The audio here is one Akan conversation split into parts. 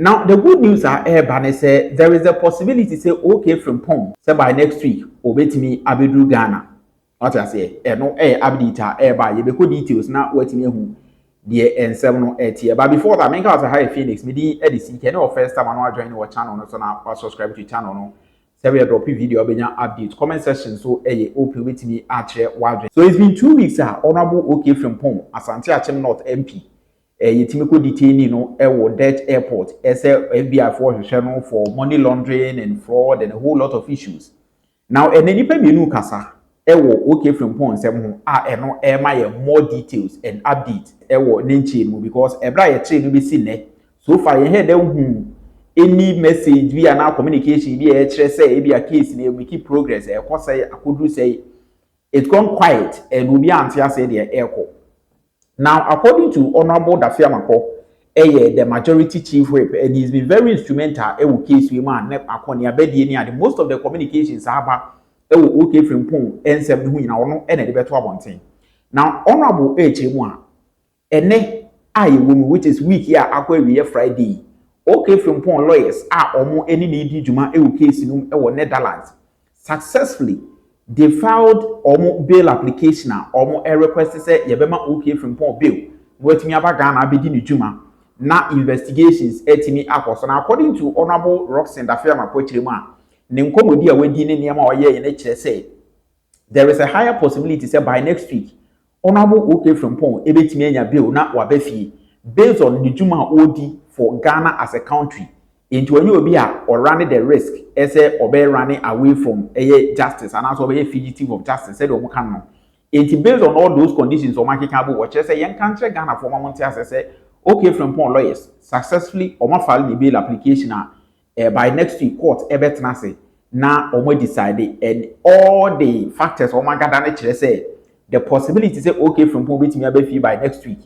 Now, the good news are Bane say there is a possibility say okay Frimpong say by next week obetimi abedu Ghana. What I say, no update by you be details now wetimi hu the ensem no tie. But before that, make out a Phoenix me di edisi can no first time I join our channel no so now subscribe to channel no. Say we drop video benya update comment section so open with me at Wade. So it's been 2 weeks honorable okay Frimpong Asante Achem North MP. Yetimiko detainee no Wode airport FBI for money laundering and fraud and a whole lot of issues. Now nipa mienu kasa okay Frimpong nsem ho eno my more details and update nenche mu because ebra ye train no be ne so far ye head any message via now communication be e kire say be a case na we keep progress say akodu say it's gone quiet and we be antia say the airco. Now, according to Honorable Afia, the majority chief whip, and he's been very instrumental in case we man the most of the communications are okay Frimpong and seven who in and the better one thing. Now, Honorable H1 and which is week here Friday. Okay Frimpong lawyers are almost any needy Juma case in Netherlands successfully. They filed bail application or a request to say yebema okay Frimpong bail. Wetimi aba Ghana abedi ni juma na investigations etimi akọ. So now according to Honorable Roxanne Afia Mapochirima, ne nkomodi a wedi ne niam a oye ye ne kire say there is a higher possibility say by next week Honorable okay Frimpong ebetimi anya bail na wabefie based on the juma odi for Ghana as a country. Into when you be or running the risk, as a obey running away from a justice and also be a fugitive of justice, said Omukano. It based on all those conditions or market cabo watch as a young country Ghana for Monte as I say, okay Frimpong lawyers successfully or my file the bail application by next week court ebetnase now or decided and all the factors or my Ghana say the possibility say okay Frimpong with me by next week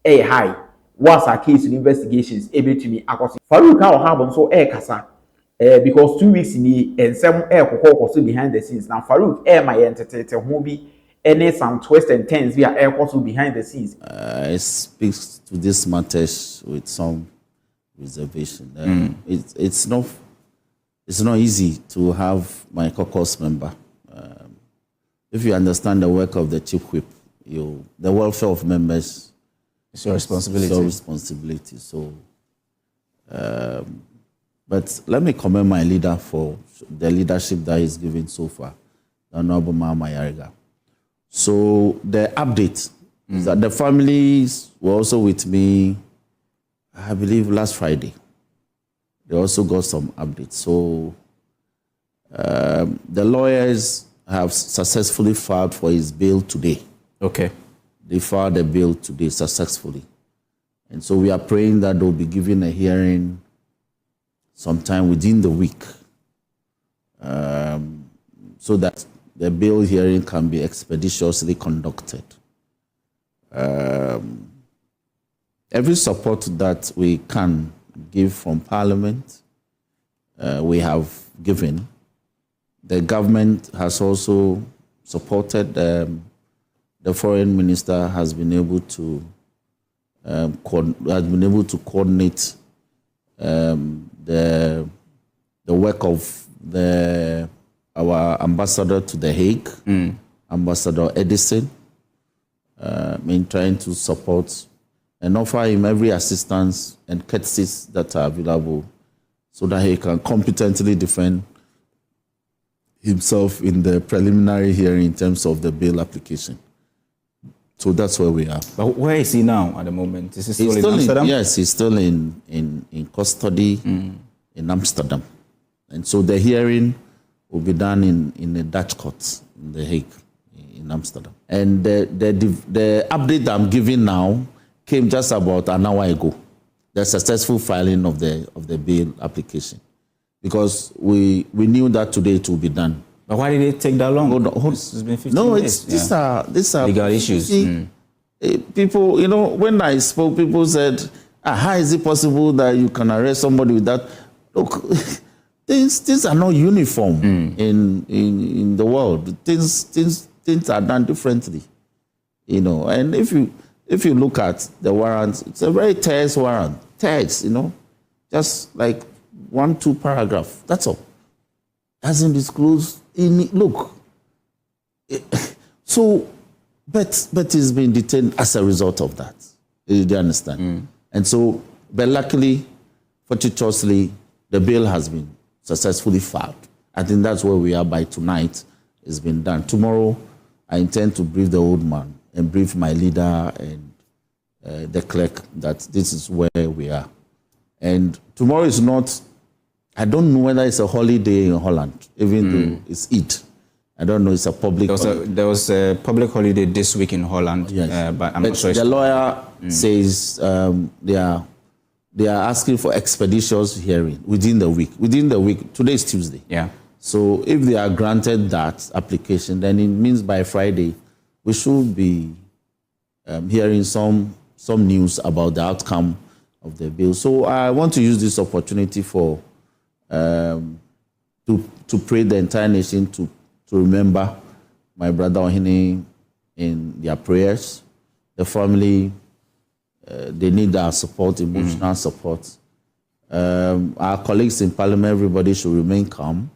high. What's our case in investigations able to me across Farouk have so kasa because 2 weeks in the and some also behind the scenes. Now Farouk my entertainer who be any some twists and turns via also behind the scenes. I speak to this matters with some reservation. It's not easy to have my caucus member. If you understand the work of the chief whip, the welfare of members. It's your responsibility. It's your responsibility. So, but let me commend my leader for the leadership that he's given so far, the Honorable Mahama. So the update is that the families were also with me, I believe, last Friday. They also got some updates. So the lawyers have successfully filed for his bail today. Okay. They filed a bill today successfully. And so we are praying that they'll be given a hearing sometime within the week so that the bill hearing can be expeditiously conducted. Every support that we can give from Parliament, we have given. The government has also supported the foreign minister has been able to coordinate the work of our ambassador to The Hague, Ambassador Edison, in trying to support and offer him every assistance and courtesies that are available so that he can competently defend himself in the preliminary hearing in terms of the bail application. So that's where we are. But where is he now at the moment? Is he still in Amsterdam? Yes, he's still in custody in Amsterdam. And so the hearing will be done in the Dutch courts in The Hague, in Amsterdam. And the update that I'm giving now came just about an hour ago. The successful filing of the bail application. Because we knew that today it will be done. But why did it take that long? It's been 15 days. These are legal issues. See, people, when I spoke, people said, how is it possible that you can arrest somebody with that? Look, things are not uniform in the world. Things are done differently. And if you look at the warrant, it's a very terse warrant. Terse, Just like 1-2 paragraph. That's all. Hasn't disclosed any. Look. So, but he's been detained as a result of that. Do you understand? And so, but luckily, fortuitously, the bail has been successfully filed. I think that's where we are by tonight. It's been done. Tomorrow, I intend to brief the old man and brief my leader and the clerk that this is where we are. And tomorrow is not, I don't know whether it's a holiday in Holland, even though it's Eid. I don't know, it's a public holiday. There was a public holiday this week in Holland, yes. but I'm not sure. The lawyer says they are asking for expeditious hearing within the week. Within the week, today is Tuesday. Yeah. So if they are granted that application, then it means by Friday, we should be hearing some news about the outcome of the bill. So I want to use this opportunity for to pray the entire nation to remember my brother Ohene in their prayers. The family, they need our support, emotional support. Our colleagues in Parliament, everybody should remain calm.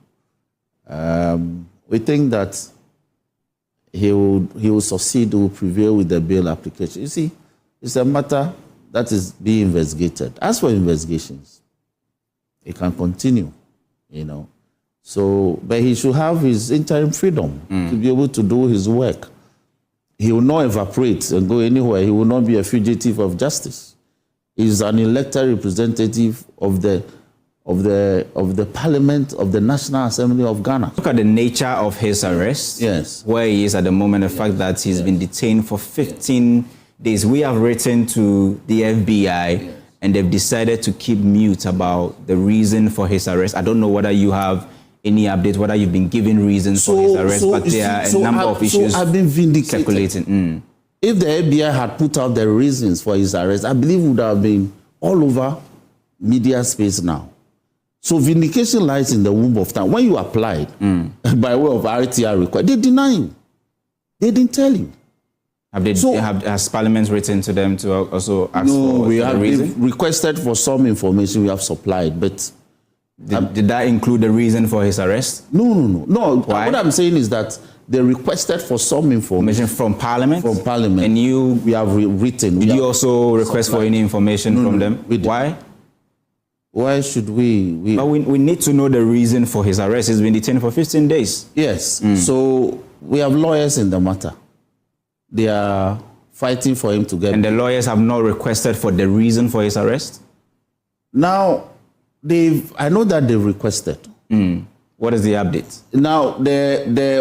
We think that he will succeed, will prevail with the bail application. You see, it's a matter that is being investigated. As for investigations, it can continue, you know. So, but he should have his interim freedom to be able to do his work. He will not evaporate and go anywhere. He will not be a fugitive of justice. He is an elected representative of the Parliament of the National Assembly of Ghana. Look at the nature of his arrest. Yes. Where he is at the moment, the fact that he's been detained for 15 days. We have written to the FBI and they've decided to keep mute about the reason for his arrest. I don't know whether you have any update, whether you've been given reasons for his arrest, but there are a number of issues I've been vindicated. Circulating. If the FBI had put out the reasons for his arrest, I believe it would have been all over media space now. So vindication lies in the womb of time. When you applied by way of RTR request, they deny you. They didn't tell you. Has Parliament written to them to also ask for the reason? We've requested for some information we have supplied, but did that include the reason for his arrest? No. Why? What I'm saying is that they requested for some information From Parliament? From Parliament. And we have written. Did you also request for any information from them? Why? Why should we? But we need to know the reason for his arrest. He's been detained for 15 days. Yes. So we have lawyers in the matter. They are fighting for him to get. And the lawyers have not requested for the reason for his arrest? Now, I know that they've requested. What is the update? Now,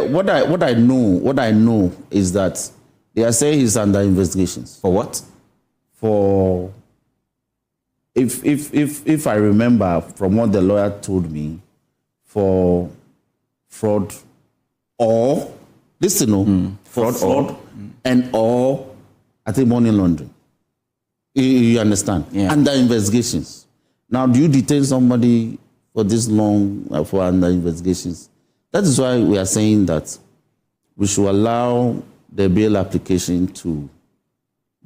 what I know is that they are saying he's under investigations. For what? For if I remember from what the lawyer told me, for fraud or fraud and or I think money laundering. You understand? Yeah. Under investigations. Now, do you detain somebody for this long for under investigations? That is why we are saying that we should allow the bail application to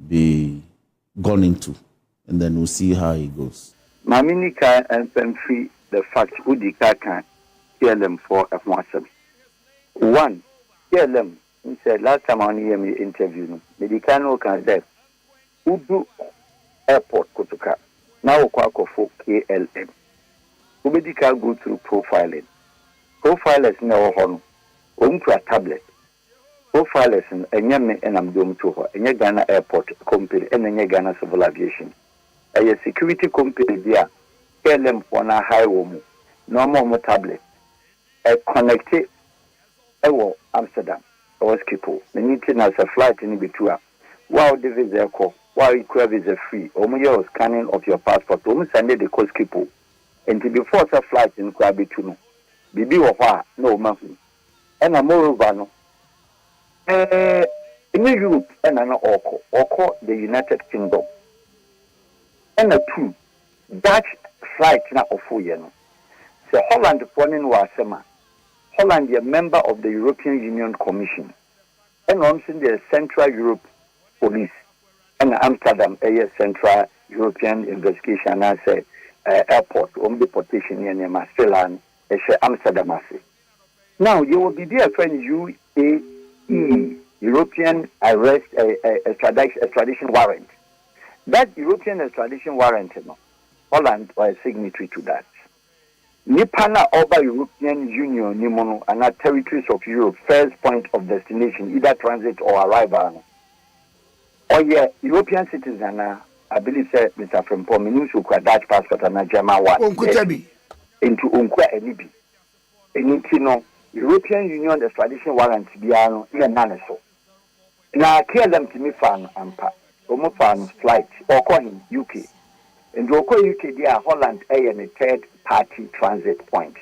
be gone into, and then we'll see how it goes. Maminika and Pemfi, the fact Udika can hear them for a WhatsApp. One, hear them. He said last time I hear me interview, Medicano can say, Udu Airport Kotuka. Now Akuffo KLM. Ubedika go through profiling. Profilers now on to a tablet. Profilers and Yame and I'm going to her, and Ghana Airport Company and Ghana Civil Aviation. A security company there, KLM for a high woman, no more tablet. A connected Amsterdam, or Skipo. The meeting as a flight in Bitua. Wow, the visa call. While you could visa free, or scanning of your passport, almost Sunday the coast people. And to before a flight in Kwabituno, Bibi or no man. And a moreover, no. In Europe, and an Oko, the United Kingdom. And a two Dutch flight now of 4 years. So Holland, Ponin Wasema. Holland, a member of the European Union Commission. And also the Central Europe Police. And Amsterdam, a Central European Investigation, I say, airport, deportation in Australia, Amsterdam. Now, you will be there for UAE, European Arrest Extradition Warrant. That European Extradition Warrant, Holland was a signatory to that. Nipana over European Union, Nimono, and our territories of Europe, first point of destination, either transit or arrival. Or European citizen, I believe, said Mr. Frimpong, Manu Dutch passport and a German one. Into Unkwa Enibi. Enitino, European Union extradition warrant, Biano, Nanaso. Now, kill them to me fan and fan flight, or call him UK. And Roko UK, they are Holland, and a third party transit point.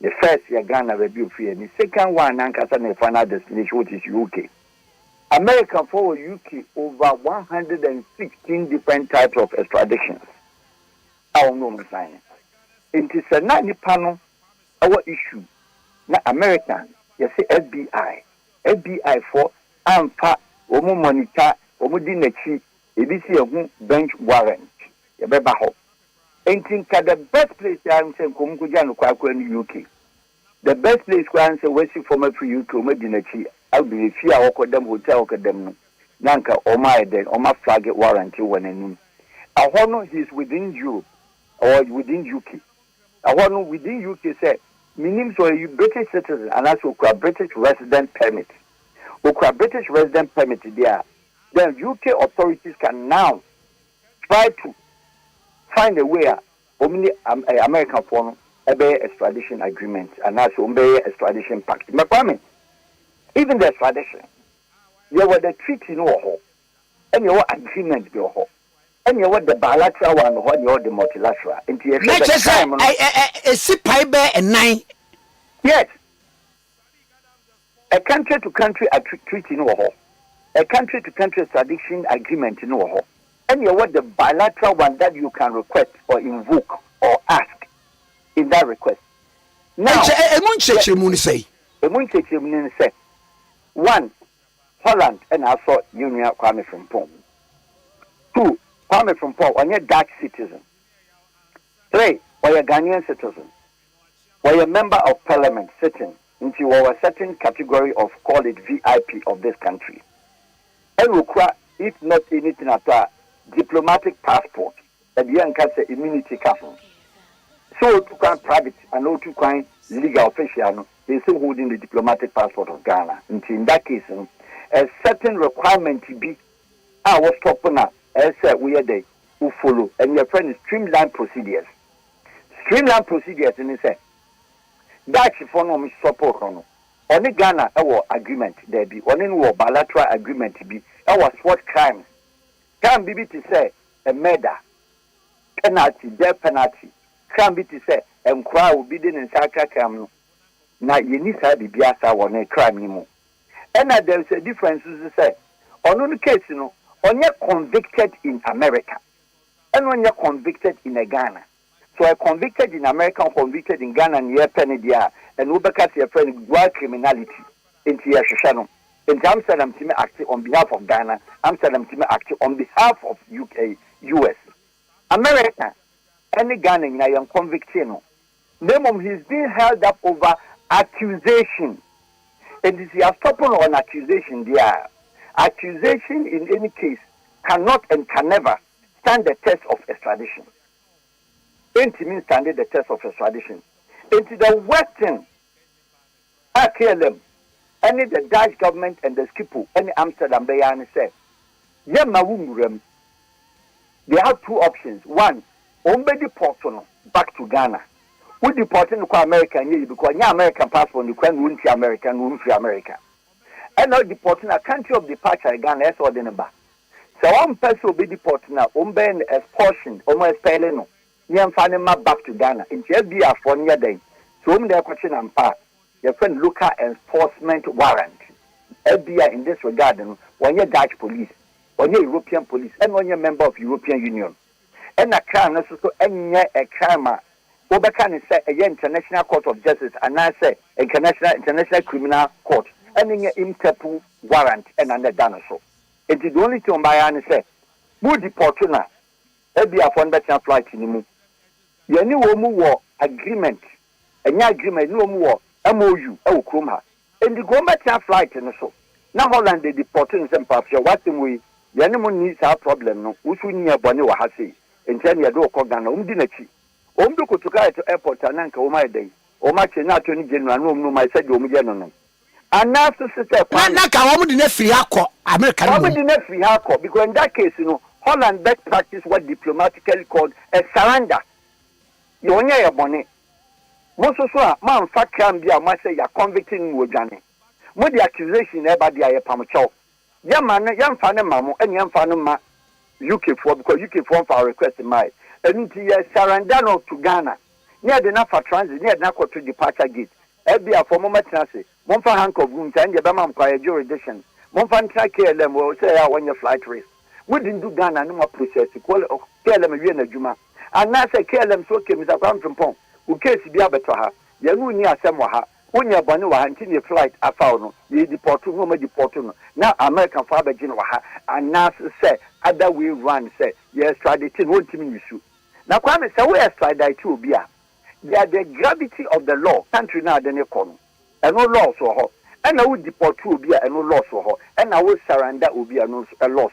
The first, Ghana review free, and the second one, Nankasa, and final destination, which is UK. America for UK over 116 different types of extraditions. I don't know sign. It is a nani panel our issue. Na America, you say FBI for AMPA, Omo monitor, Omo dinechi, EBC bench warrant. You better hope. And think the best place I am saying Kumkujan Kwaku in the UK. The best place where I say West former free UK, Omo dinechi. I'll be fear or them hotel them Nanka or my then or my flag warrant you when I knew. I want he's within Europe or within UK. I want within UK say meaning so you British citizen and also a British resident permit. Or British resident permit there. Then UK authorities can now try to find a way only American form a extradition agreement and also extradition pact. Even the extradition, you were the treaty no ho, and your agreement no ho, and you were the bilateral one or you the multilateral. And you a sip bear and 9. Yes, a country to country treaty no ho, a country to country extradition agreement no ho, and you were the bilateral one that you can request or invoke or ask in that request. Now, say. One, Holland and also Union Kwame Frimpong. Two, Kwame Frimpong, on your Dutch citizen. Three, or a Ghanaian citizen. Or a member of parliament sitting into a certain category of, call it VIP of this country. And require, if not anything at all, diplomatic passport, and the young say immunity castle. So to kind private and no to kind legal official. They still holding the diplomatic passport of Ghana. And in that case, a certain requirement to be our stopper as we are there who follow. And your friend is streamlined procedures. Streamlined procedures, and they say that's for no support. Only Ghana, our agreement there be only bilateral agreement to be our SWAT crimes. Can be to say a murder, penalty, death penalty. Can be to say and crowd will be in Sarkodie. Now you need to be biasa on a crime anymore. And there is a difference to say on the case, when you're convicted in America and when you're convicted in Ghana. So I convicted in America, convicted in Ghana and you're penny there, and Ubercat your friend work criminality into your Shano. In Amsterdam team acting on behalf of Ghana, Amsterdam team acting on behalf of UK, US. America, any Ghana now you're convicted. Then he's being held up over accusation. And if you are stopping on accusation, there accusation in any case cannot and can never stand the test of extradition. Auntie means standing the test of extradition. Into the Western KLM, any the Dutch government and the Skipo, any Amsterdam Bayani said, they have two options. One, deport back to Ghana. We deporting to America because your American passport you can win American, win free America. And not deporting a country of departure Ghana as ordinary. So one person will be deported now, expulsion, almost expelling. You find back to Ghana. In FBI for near day. So their question and part. Your friend local enforcement warrant. FBI in this regard, when you're Dutch police, when you're European police, and when you're a member of European Union. And a crime also any a crime. Obra say a international court of justice and I say international criminal court and in Interpol warrant and under dinosaur. It is the only thing by say, who deport now? FBI fund that flight in the moon. Yeni womu wo agreement. Enya agreement ni womu wo MOU e ukruma. And the government flight and so. Now Holland they deport in some parts. What we yeni mo needs our problem no. Usu ni abone wa hasi. Intend ya do ko Ghana umdinachi. Omdu kutuka to airport ananka oma day. Oma chena attorney general no my said omu no. And now to sister na ka wo di na free akọ America no. Wo di na free akọ because in that case Holland best practice what diplomatically called a surrender. You only a bonnet. Most of all, man, fat can be a master, you're convicting Wojani. More the accusation about the Ayapamacho. Young man, young fan mamma, and young fan ma UK4 because UK4 for request in my. And surrender to Ghana. Near the enough for transit, near Nako to departure gate. FBI for moment transit. Monfa hank of rooms and the Bamam by jurisdiction. Monfan track them will say when your flight race. We didn't do Ghana no more process to call them a Juma. And now say KLM so came Mr. Frimpong. Who case be able to her. Yamu near Samoha. When your Banua until your flight are found. You deport no more deport. Now American father Genoa. And now say other way run say yes, tradition won't mean issue. Now Kwame say we extradite to be the gravity of the law country now than a corner. And no law so hot. And I would deport to be a no loss for her. And I will surrender will be a loss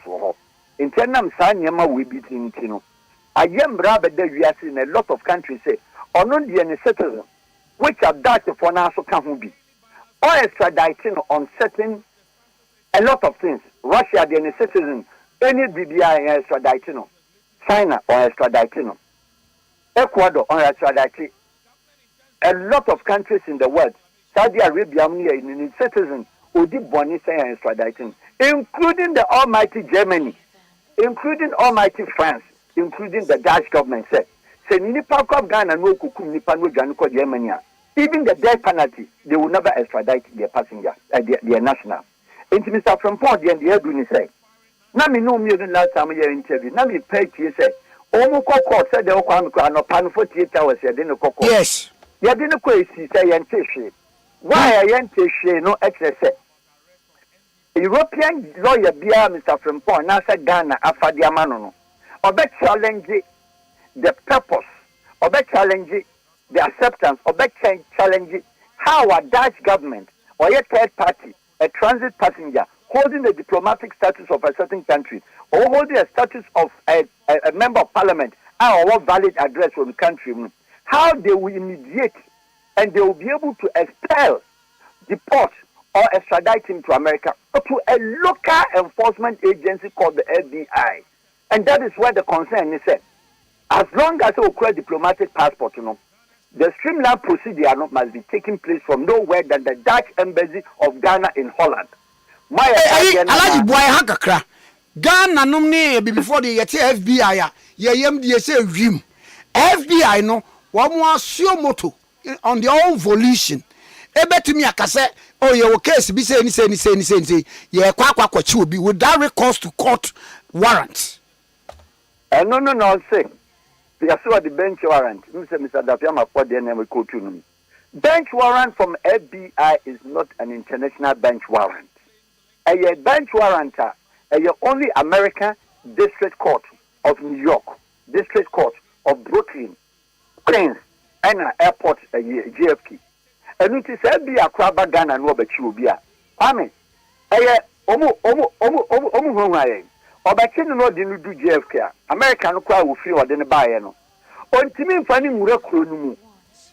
for her. In Tennam Sanyama will be in Tino. I am rather that we are seeing a lot of countries say, or not the citizen, which are that for now so can be. Or extraditing on certain a lot of things. Russia, the citizen, any BBI extraditing, China or extraditing, Ecuador or extraditing. A lot of countries in the world, Saudi Arabia, in citizen, who did Bonnie say extraditing, including the almighty Germany. Including almighty France, including the Dutch government said, say Nipa of Ghana no kukum Nipa no Januko Germany. Even the death penalty, they will never extradite their passenger, their national. Into Mr. Frimpong, the Edwin said, Nami no me last time you interview, Nami paid to say, Omo court said the Okwam no pan 48 hours, you didn't court. Yes. You didn't quit, say Yantishi. Why I Yantishi no excess? European lawyer Bia Mr. Frimpong now said Ghana Afia Manu. Or challenge the purpose, or challenge the acceptance, or challenge how a Dutch government or a third party, a transit passenger, holding the diplomatic status of a certain country, or holding a status of a member of parliament, or what valid address from the country, how they will mediate and they will be able to expel, deport, or extradite him to America, or to a local enforcement agency called the FBI. And that is where the concern is said. As long as we create diplomatic passport, the streamlined procedure must be taking place from nowhere than the Dutch embassy of Ghana in Holland. Alaji boy hakakra. Ghana numni before the FBI they say rim. FBI no one was sure moto on their own volition. Ebetimi akase oh your case be say yeah kwakwa be without recourse to court warrant. No say they saw the bench warrant. Mr. Dafiama for the name go to bench warrant from FBI is not an international bench warrant. A bench warrant only American District Court of New York, District Court of Brooklyn, Queens, and airport GFK. And it is FBI Akraba Ghana no be chubia. Amen. Omu Obachino no didn't do GFK. American crowd will feel than a buyer. No. On Timmy finding Murakunu.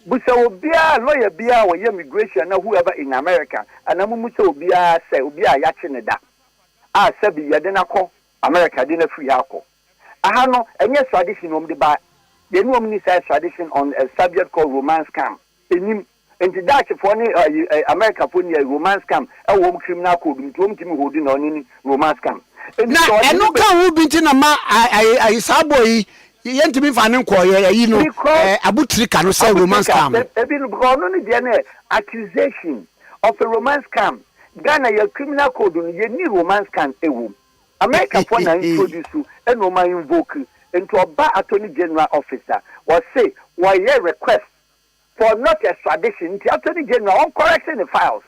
But so be a lawyer, be our immigration, or whoever in America, and Amuso be a say, be a yachineda. Ah, Sabi Yadenako, America didn't free alcohol. I have no any tradition on the bar. The new minister tradition on a subject called romance scam. And the Dutch for America for a romance scam, a woman criminal code, to holding on any romance scam. Now, and no can who been in a ma I saboy, yent to be finding quiet, you know, a butcher can say romance scam. Accusation of a romance scam. Ghana, your criminal code, you need romance scam, a woman. America for an introduce you, and no man invoke into a bar attorney general officer, or say, why your request for not extradition, the attorney general on correcting the files.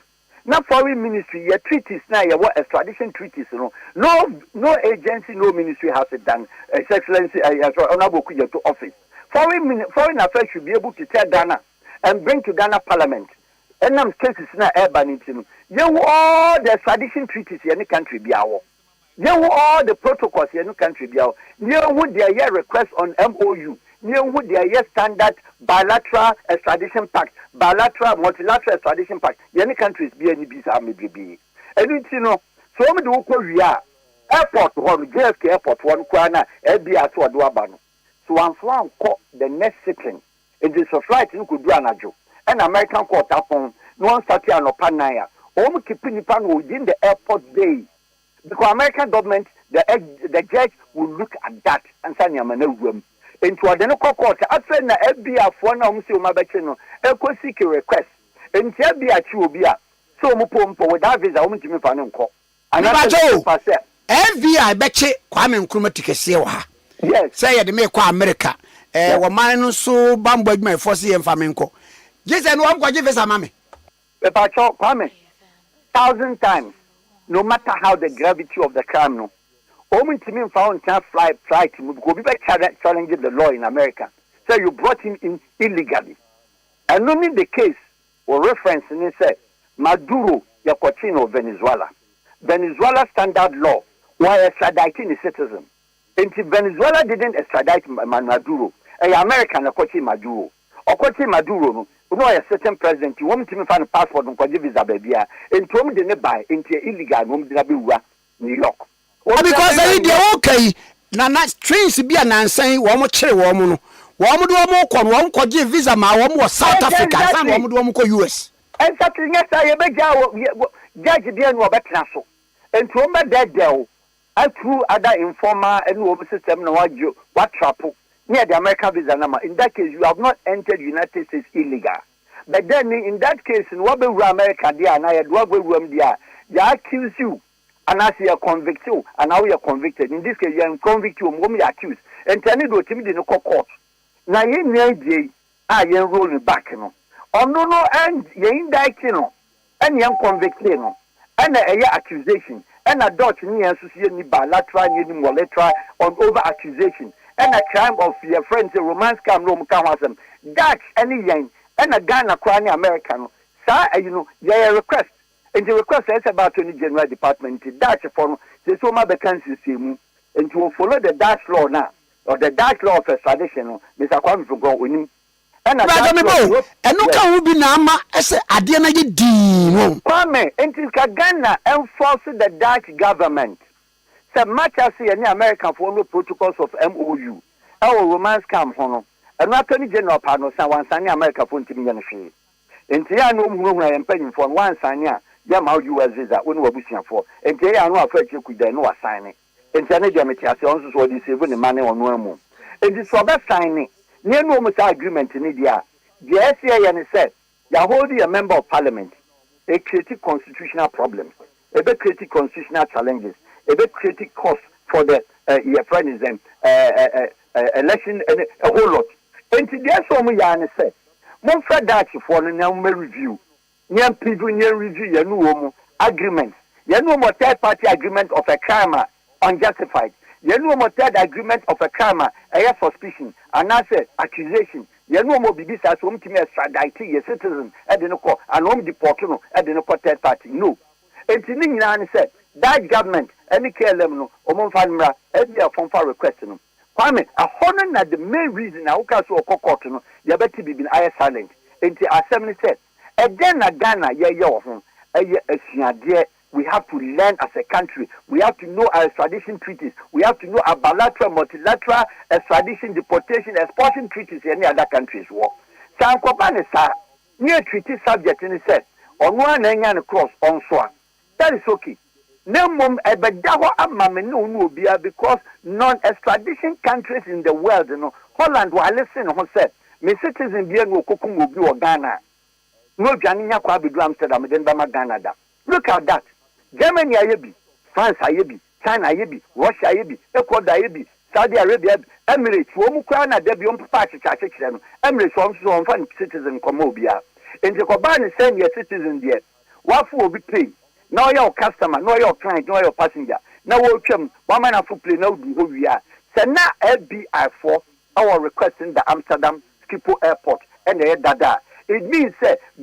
Not foreign ministry, your treaties now, your extradition treaties, no agency, no ministry has it done. Excellency, honorable to office. foreign affairs should be able to tell Ghana and bring to Ghana Parliament. And I'm cases na urban intino. You all the extradition treaties in the country be our. You all the protocols in the country be our. You would their request on MOU. You would their standard bilateral extradition pact, bilateral multilateral extradition pact. The countries be any visa maybe. And you know, so many do we are airport one JFK airport one kwana FBI to Addo. So I'm from the next sitting. It is a flight you could do an ajo. An American court upon no one started an opanaya. Only keeping within the airport day. Because American government, the judge will look at that and say, I'm a room. Into a denoco court, I said, FBI for now, Monsieur Mabachino, Ekosiisen request. And FBI Chubia, so Mupompo without visa, only to me for no call. And FBI betche Kwame Nkrumah tikesewa. Yes. Say the make America. Wamanu so bambo my fosi and flamenco. Yes, and one kwa give mami. Pacho Kwame 1,000 times, no matter how the gravity of the crime no. Only to me found time flight go be challenging the law in America. So you brought him in illegally. And only the case or reference in it said Maduro Yakochino Venezuela. Venezuela standard law while extraditing a citizen. Until Venezuela didn't extradite Maduro, an American Okochi Maduro. Okochi Maduro, no a certain president, you want to find a passport on visa baby, and told me the buy into illegal New York. Because they okay. Nana trains be an answer, one more cherry woman. One would one could give visa, my one was South Africa, and one would go US. And something else I beg Judge Dian Robert Nassau. And to remember that deal, I threw other informer and over system what trouble near the American visa number. In that case, you have not entered the United States illegal. But then in that case, in what we were America, dear, and I had what we were there, they accuse you, and as you are convicted, and now you are convicted. In this case, you are convicted, whom you accused. And tell you to me the court. Now you know, I am rolling back, you know. Oh no, and you indict, you know, and you are convicted, you know, and a accusation. And a dot ni associate bilateral ni multilateral on over accusation and a crime of your friends a romance scam no mukawasem Dutch any yen and a Ghana crony American sir you know your request and the request is about Attorney General Department Dutch for the soma vacancy and to follow the Dutch law now or the Dutch law of extradition Mr. Kwaku go win. And no can be nama as a Adena Dino. Kwame, until Ghana enforce the Dutch government. So much as any American follow protocols of MOU. Our romance come home. And Attorney General Pano San Sanya America for Timmy. Until I know room I am paying for one Sanya, Yamau US visa, when we're pushing for. Until I know afraid you could then no assigning. Until I also saw this even the money on normal. And this for that signing. Near no agreement in India. The SCA said, you are holding a member of parliament. It created constitutional problems. It created constitutional challenges. It created costs for the election and a whole lot. And today, so we said, Monfred Dutch for the now review. Near people near review your new agreements. You know more third party agreement of a crime unjustified. You know more third agreement of a crime, a suspicion, and answer accusation. You know more bibis as home to me extradite a citizen at the no and home deportation at the no third party. No. And Tininyan said, that government, any KLM, or Monfamra, every phone for requesting. Kwame, a honor at the main reason I woke up to a court, you better be in silent. And the assembly said, and then a Ghana, we have to learn as a country. We have to know our extradition treaties. We have to know our bilateral, multilateral extradition, deportation, expulsion treaties in any other countries. Sankopane sa near treaty subject in the set on one and cross on Schwar. That is okay. No mum ebedawa amamenu bia because non-extradition countries in the world, you know, Holland will listen who said, me citizen be no kokum obi or Ghana. No Janinya kwa bidu Amsterdam then Bama Ghana da. Look at that. Germany ayebi, France ayebi, China ayebi, Russia ayebi, Ecuador ayebi, Saudi Arabia, Emirates, womu kwa na debi ompa chicha no. Emirates won fan citizen komo bia. Enti ko ba ni send your citizen there. Wafu obi pay. Now your customer, now your client, now your passenger. Now wo twam, wa man afu play now du ho wi a. Se na FBI for our requesting the Amsterdam Schiphol Airport and the Dada. It means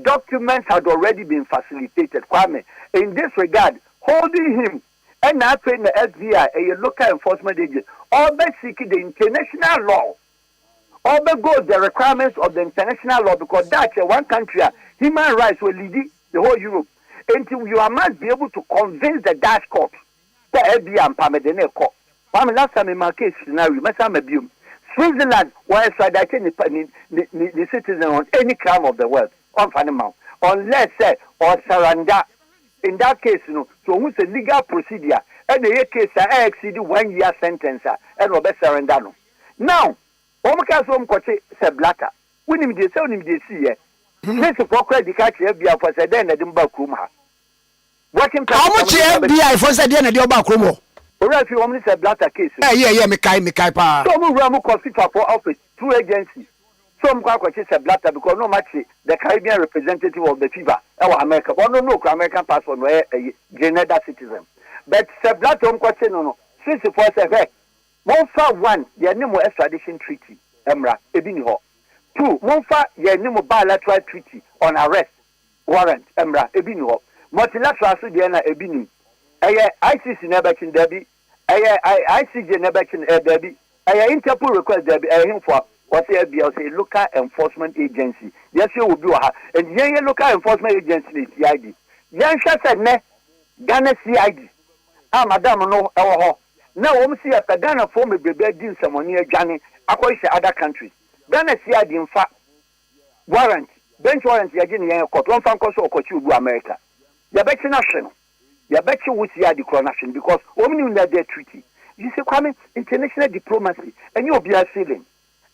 documents had already been facilitated. Kwame, in this regard, holding him and now paying the FBI, a local enforcement agent, all by seeking the international law, all by go the requirements of the international law, because that's one country, human rights will lead the whole Europe. Until you must be able to convince the Dutch court the FBI and Pamedene court. Last time in my case scenario, Switzerland was extraditing the citizen on any crime of the world, unless or surrender. In that case, so who's a legal procedure, and the case exceed 1 year sentence, and Robert surrender. Now, Omakasom Koche Seblata, when him they sell him they see, let's procure the catch FBI for Sedan and Dimba Kuma. How much FBI for Sedan and Dimba Kuma? Or if you want me to Seblata case. Yeah, me kai pa. So we run Kofi for office through agency. Some Kwaku Seblata because no match the Caribbean representative of the FIFA, our America. But no American passport where a Canada citizen. But Seblata no. Since it was a one for one, the animal extradition treaty, Emra, Ebiniho. 2, one for the animal bilateral treaty on arrest warrant, Emra, Ebiniho. Multilateral Sudiana Ebini. ICC never chin Debbie. ICJ never chin Debbie. Interpol request Debbie. Him for what's a local enforcement agency. Yes, you will do her. And young local enforcement agency is CID. Young said, ne, Ghana CID. Madam, no, now, we see a Ghana form a baby doing someone near Johnny, across other countries. Ghana CID, in fact, warrant, bench warrant, you're court, one fan cost or court you America. You're better national. You bet you will see the coronation because only in that treaty. You see, coming international diplomacy, and you'll be a feeling,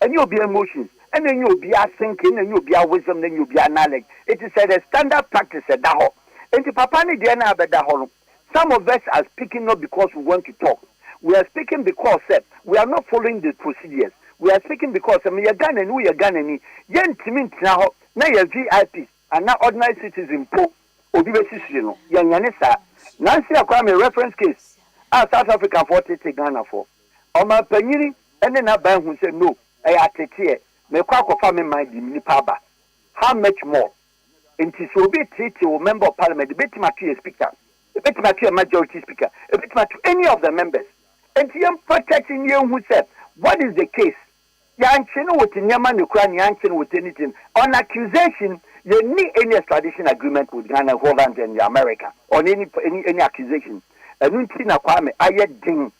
and you'll be emotions, and then you'll be a thinking, and you'll be a wisdom, then you'll be a knowledge. It is a standard practice at that home. And the Papani Diana at that home. Some of us are speaking not because we want to talk. We are speaking because we are not following the procedures. We are speaking because we are Ghanaian, we are Ghanaian. Yen Timin now, now your GHPage, and now ordinary citizen po, Obibesi, you know, Yanisa. Nancy Akwame reference case. South Africa for take Ghana for. Oma Penini and then a bank who said no, I take here. Me Kwaku family mind the Paba. How much more? And it will be treated to a member of parliament, the bit a speaker, the bit a majority speaker, a bit to any of the members. And the protecting you who said, what is the case? Yanchin with Yaman Ukraine, Yanchin with anything. On accusation, you need any extradition agreement with Ghana, Holland, and America on any accusation. And until Kwame, I yet ding.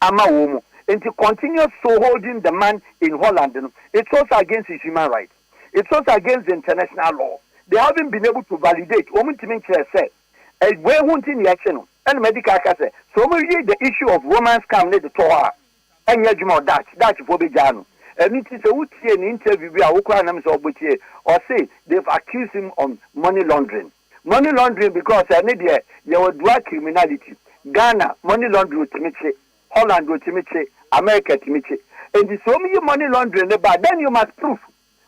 Ama and to continue so holding the man in Holland, it's also against his human rights. It's also against the international law. They haven't been able to validate. Say, we're wanting the action and medical say. So we read the issue of romance come the Torah and Yajimo Dutch for Bijano. And it is a an interview or say they've accused him of money laundering. Money laundering because I need your drug criminality. Ghana, money laundering to Holland to America to and the so many money laundering, but then you must prove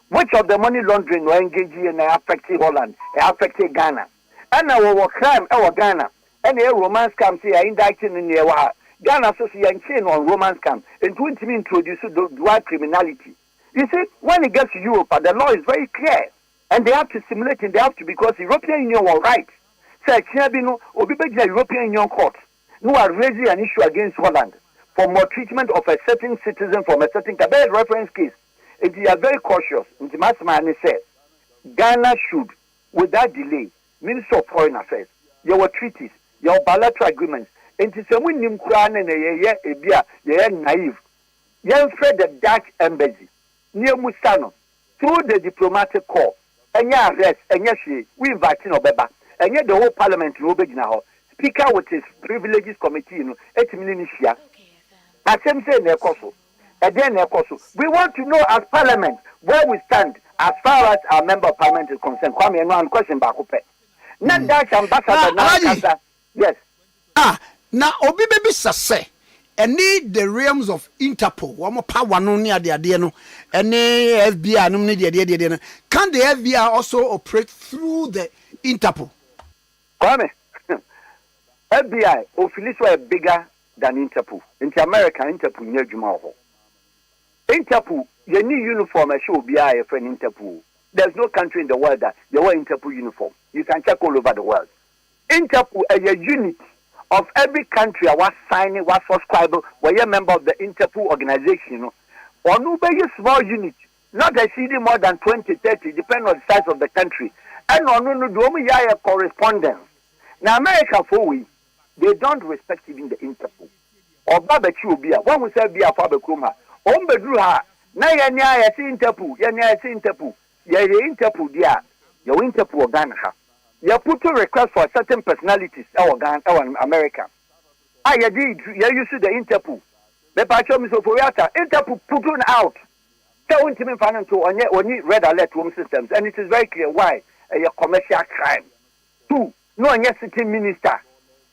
which of the money laundering were engaging in affecting Holland, affecting Ghana. And our crime, our Ghana, and a romance comes here indicted in Yawa. Ghana association chain on romance camp and 20 introduce the drug criminality. You see, when it gets to Europe, the law is very clear. And they have to simulate it, they have to because the European Union was right. So, the European Union court, who are raising an issue against Holland for maltreatment of a certain citizen from a certain reference case. If you are very cautious, Ntimasman said, Ghana should, without delay, Minister of Foreign Affairs, your treaties, your bilateral agreements, and to say, when you are naive, you fed the Dutch embassy near Musano through the diplomatic corps, and your arrest, and yes, we invite Obra, and yet the whole parliament in Obra, speaker with his privileges committee, 8 million share. Asempa in Ekosiisen, again Ekosiisen. We want to know as parliament where we stand as far as our member of parliament is concerned. Kwame, and one question back up. Not Dutch ambassador, yes. Now, Obi baby say, any the realms of Interpol, one more power no near the Adeno, any FBI no near the Adeno. Can the FBI also operate through the Interpol? Kwame, FBI officially bigger than Interpol. In America, Interpol near Jumaho. Interpol, you need uniform, I should be a friend Interpol. There's no country in the world that you wear Interpol uniform. You can check all over the world. Interpol is a unit of every country was signing, was subscribed, were a member of the Interpol organization. Or no very small unit, not exceeding more than 20, 30, depending on the size of the country. And on no do a correspondence. Now America for we, they don't respect even the Interpol. Or barbecue beer, one will say beer for the Kuma. Ombedruha, na ya see Interpol, ya see Interpol, ya Interpol, dear, your Interpol Ghana. You put a request for certain personalities, our Ghana, our America. You did, you used the Interpol. The Pacho Misoporiata, Interpol put on out. Tell him to financial on you red alert home systems, and it is very clear why a commercial crime. 2, no one yet sitting minister.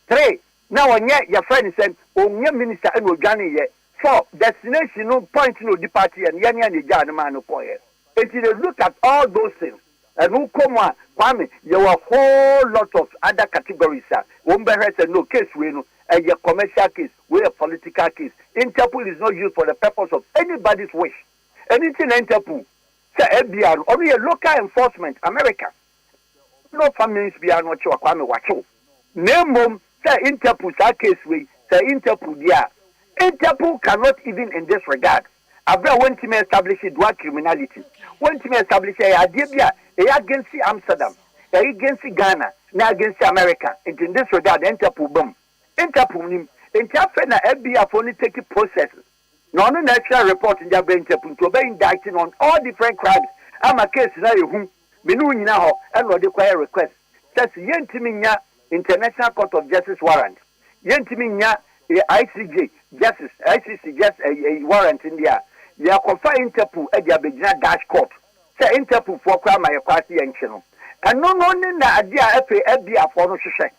3, now on yet your friend said, oh, your minister and will Ghana yet. 4, destination, no point, no departure, and Yanni and the Ghana man of Poyer. If you look at all those things, and who come on, Kwame, there were a whole lot of other categories, sir. One said no case, we know, a commercial case, we a political case. Interpol is not used for the purpose of anybody's wish. Anything Interpol, say FBI, only a local enforcement, America. No families be not sure, Kwame, watch you. Name say Interpol, say case, we say Interpol, yeah. Interpol cannot even in this regard. Abra went to establish drug criminality. Went to establish a idea against Amsterdam, against Ghana, now against America. And in this regard, Interpol boom. Interpol, Interpol, FBI for only taking processes. No natural report in their Interpol to be indicting on all different crimes. I'm a case now, whom Manu now and what require request. That's Yentiminya International Court of Justice warrant. Yentiminya ICJ justice, ICC just a warrant in there. They are confined Interpol at the Abidjan Dash Court. Say Interpol for crime my party and channel. And no one in the idea FBI for no share.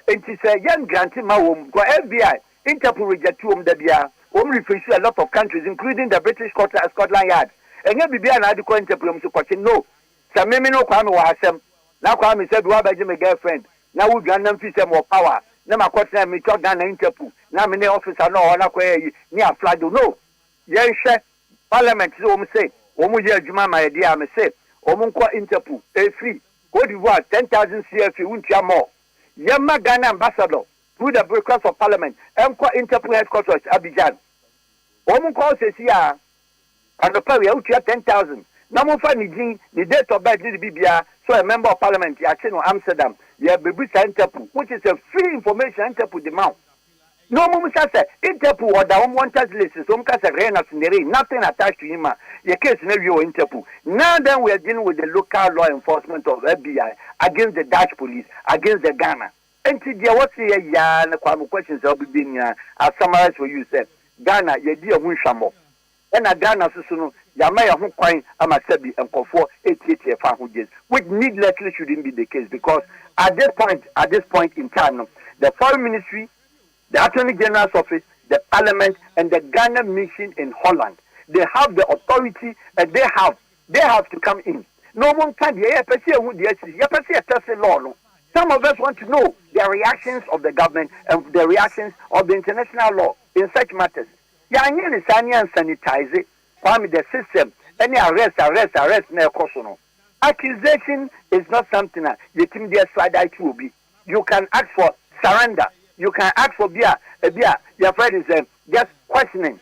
And it's a young granting my home, go FBI, Interpol reject you the beer, refuse a lot of countries, including the British Scotland Yard. And you be an adequate Interpol to question no. Some men no Kwame was them. Now Kwame said, why by my girlfriend? Now we grant them more power. Now my question me talk down Interpol. Now many officers know on a near flag. No. Yes, Parliament is almost say, Omuja Juma, my dear, I may say, Omunqua Interpol, Effeh, Kwadwo, 10,000 CFE, Untia more. Yama Ghana ambassador, through the request of Parliament, Emqua Interpol headquarters, Abidjan. Omunqua says, yeah, and the Paris, Utia 10,000. Namofa Nijin, the date of birth, the BBA, so a member of Parliament, Yachino Amsterdam, Yabibisa Interpol, which is a free information Interpol demand. No, Mumusa said, Interpol or the unwanted list is nothing attached to him. Your case scenario Interpol. Now then we are dealing with the local law enforcement of FBI against the Dutch police, against the Ghana. And today, what's the questions I'll be being I'll summarize for you, said Ghana, ye dear Winshamo. And a Ghana Susuno, Yamaya Hukwine, Amasebi, and Kofi 88 years, which needlessly shouldn't be the case because at this point in time, the foreign ministry, the Attorney General's office, the Parliament, and the Ghana mission in Holland, they have the authority and they have to come in. No one can law. Some of us want to know the reactions of the government and the reactions of the international law in such matters. And sanitize it, the system, any arrest, no. Accusation is not something that you can be. You can ask for surrender. You can ask for beer. Your friend is just questioning.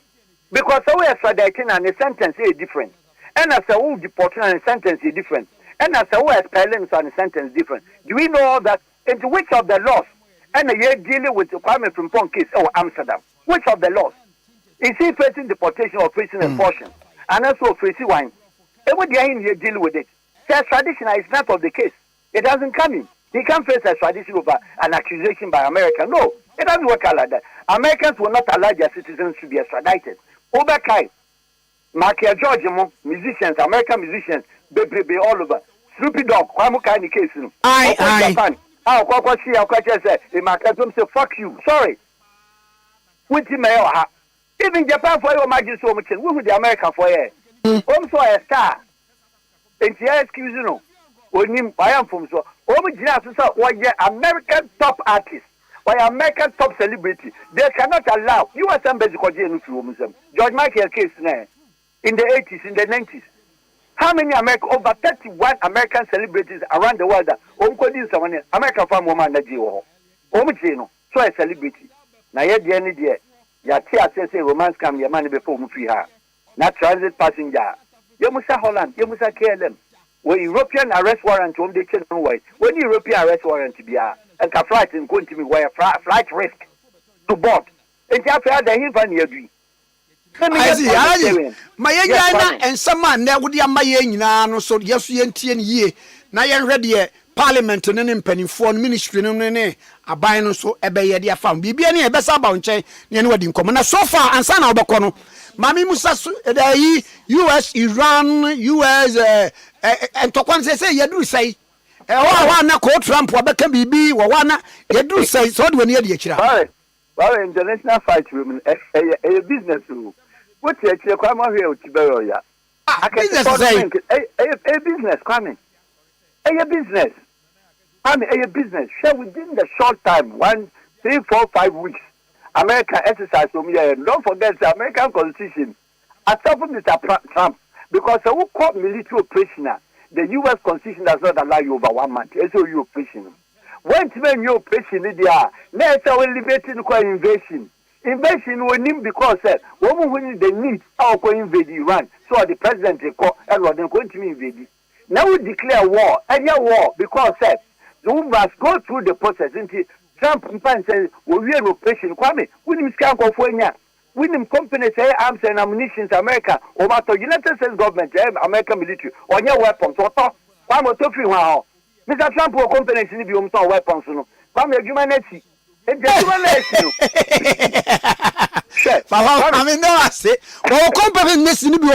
Because so we are extraditing and the sentence is different. And as a whole deportation and the sentence is different. And as a whole expelling and the sentence is different. Do we know all that? Into which of the laws? And you're dealing with the Kwame Frimpong case or Amsterdam. Which of the laws? Is he facing deportation or facing enforcement? And also facing wine. Every day you're dealing with it. The extradition is not of the case. It doesn't come in. He can't face extradition over an accusation by America. No, it doesn't work out like that. Americans will not allow their citizens to be extradited. Obra, Markia George, musicians, American musicians, baby all over. Snoopy Dog, Kwamuka in the case. Japan. Kwaku say, fuck you. Sorry. Even Japan for your majesty, we with the American for you. Also a star. And excuse you. I am from so. Why American top artist, why American top celebrity, they cannot allow U.S. embassy George Michael case now. in the 80s, in the 90s. How many over 31 American celebrities around the world that American farm woman that you so a celebrity. Now yet the end there, ya say romance come your money before we free her. Not transit passenger. You must Holland, you must KLM. When European arrest warrant home they change no way. When European arrest warrant to be a flight in going to me where flight risk to board. And you have to have the infant you agree. I see. My young and some man there would be a my so yes, ye na yen ready parliament no ne mpanimfo no ministry no ne aban no so ebeye dia fam bibia ne ebesa ba nchen ne ne wadi nkomo na so far ansa na obekọ no mami musa da US Iran US entokwan say yaduru say wa na ko Trump obeka bibi wa na yaduru say so de wani yadi akira well international fight women a business what you actually come out here to bury ya business a business coming a business a business share within the short time 1 3 4 5 weeks America exercise from here. Don't forget the American Constitution. Aside from Mr. Trump, because the who called military operation, the U.S. Constitution does not allow you over 1 month. It's you operation. When you operation, they are next elevating invasion. Invasion will need because when they need our invade Iran. So the president call and what they're going to invade. Now we declare war, any war, because you must go through the process until Trump says, we are operation. Kwame, we need to go for we need companies say arms and ammunition America, or the United States government, American military, or your weapons, or Kwame to free wow. Mr. Trump or companies need to be weapons. Kwame, humanity. I mean, no, I say, or companies need to be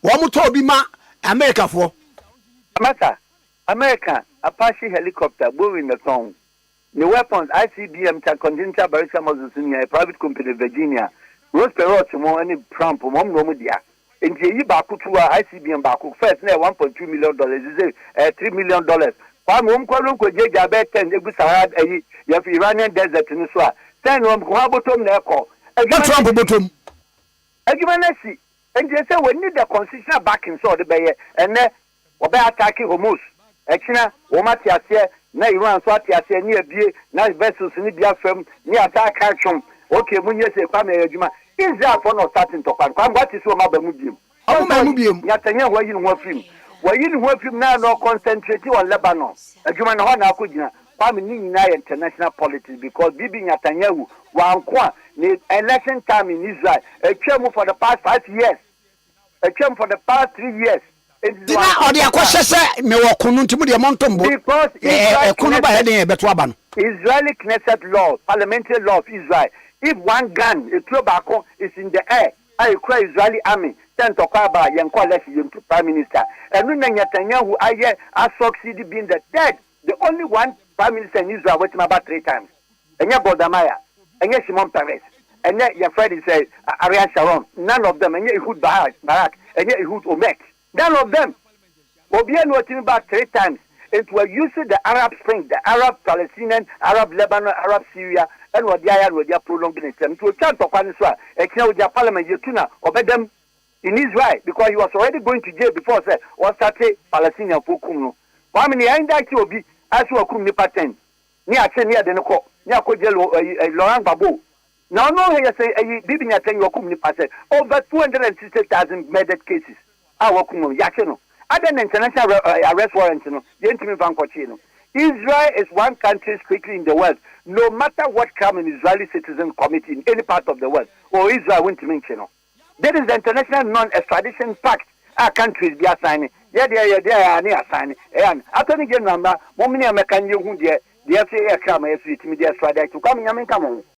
one to be ma America for. America, Apache helicopter, moving the song. The weapons, ICBM, Continental Barrister Moses in a private company in Virginia, Rose Perot, any Trump, one Romudia. In the Bakutua, ICBM Baku, first near $1.2 million, is $3 million. One home column could get a bed 10 Sahara, you have Iranian desert in Swar. 10 home, Kwabotum, Neko. Trump bottom. Agyapong, and they say we need the constitutional backing so the bay, and then we're attacking Hormuz. Actually, Omatiasia. Na Iran so atiase ni abie na vessels ni bia fam ni attack action okay munye se kwa me adwuma Israel for no starting to kwa what is so mabamu biem yatanya ho yi no film na no concentrate on Lebanon adwuma na ho na akogina kwa me ni nyina international politics because bibi Netanyahu wa anko ni election time in Israel atwam for the past 5 years atwam for the past 3 years. Dina odi akwhese me wo kunu ntimu de montombo because kunu ba he beto aba no Israeli Knesset law, parliamentary law of Israel. If one gun, a tobacco is in the air, I cry Israeli army, then to Kaba, Yanko, prime minister. And when Netanyahu, I succeeded being the dead, the only one prime minister in Israel, waiting about 3 times. And yet, Bodamaya, and yet, Shimon Peres, and yet, your friend says, Ariel Sharon, none of them, and yet, Ehud Barak, and yet, Ehud Omek. None of them. Obian was about 3 times. It was using the Arab Spring, the Arab Palestinian, Arab Lebanon, Arab Syria, and what they are prolonging them to a chance of Answer. Except with their parliament, you tuna, obey them in Israel because he was already going to jail before said, or started Palestinian for Kumu. How many I that you be as you are Kumi patent? Near the Noko, near Kojelo, Laurent Babu. Now, no, he say, Bibi Natan Yokum Patent, over 260,000 murdered cases. Our Kumu, Yakeno. Other than international arrest warrants, Israel is one country strictly in the world. No matter what crime an Israeli citizen commit in any part of the world, or Israel went to mention. There is the international non-extradition pact. Our countries be assigning. Yeah, assigning. And after the number, one million American you the FCA crime is with me, the extradition to come on.